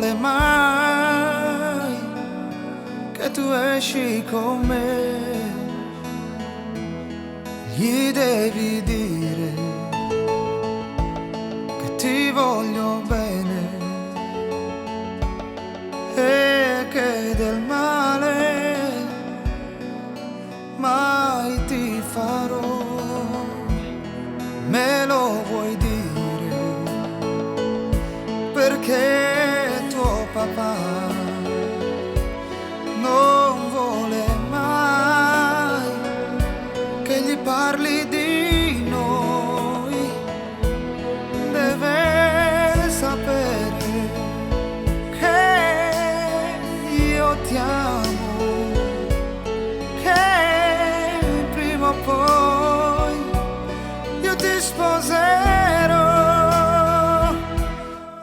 vuole mai che tu esci con me. Gli devi dire che ti voglio bene e che del male mai ti farò. Me lo vuoi dire perché tuo papà non vuole mai che gli parli di noi. Deve sapere che io ti amo, che prima o poi io ti sposerò.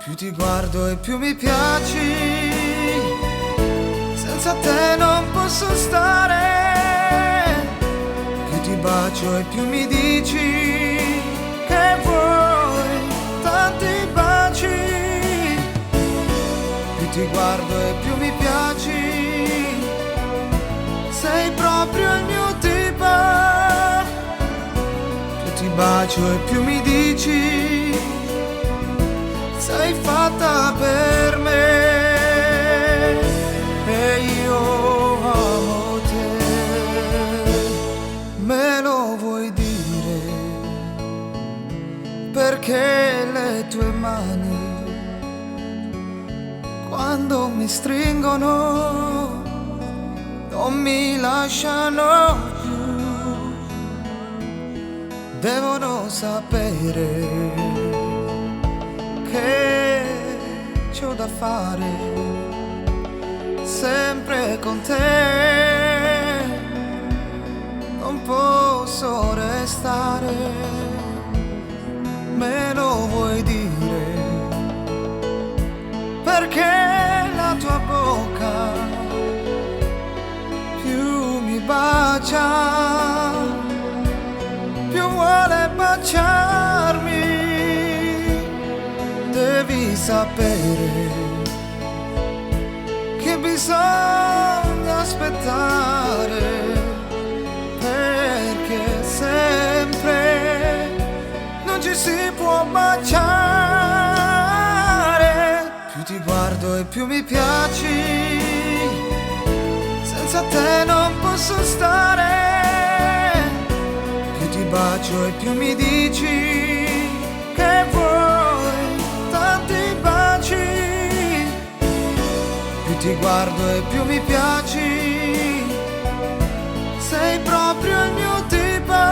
Più ti guardo e più mi piaci, senza te non posso stare. Più ti bacio e più mi dici che vuoi tanti baci. Più ti guardo e più mi piaci, sei proprio il mio tipo. Più ti bacio e più mi dici sei fatta per me. E io amo te. Me lo vuoi dire perché le tue mani quando mi stringono non mi lasciano più. Devono sapere che c'ho da fare sempre con te. Non posso restare. Me lo vuoi dire perché la tua bocca più mi bacia, più vuole baciarmi. Devi sapere che bisogna aspettare, perché sempre non ci si può baciare. Più ti guardo e più mi piaci, senza te non posso stare. Più ti bacio e più mi dici che vuoi tanti baci. Più ti guardo e più mi piaci, sei proprio il mio tipo.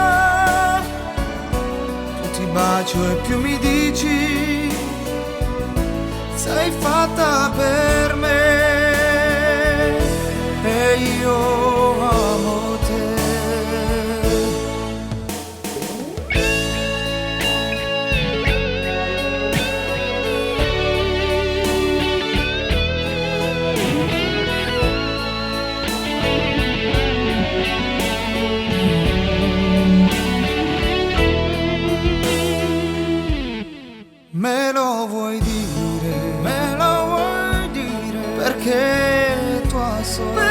Più ti bacio e più mi dici sei fatta per me. E io amo te. Me lo vuoi dire, me lo vuoi dire perché tua sorella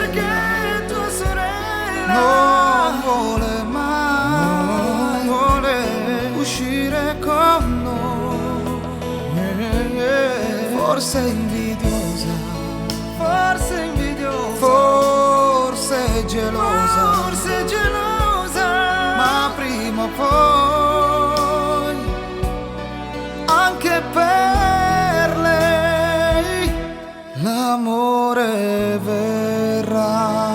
non vuole mai, non vuole uscire con noi. Forse invidiosa, forse gelosa, ma prima o poi anche per lei l'amore verrà.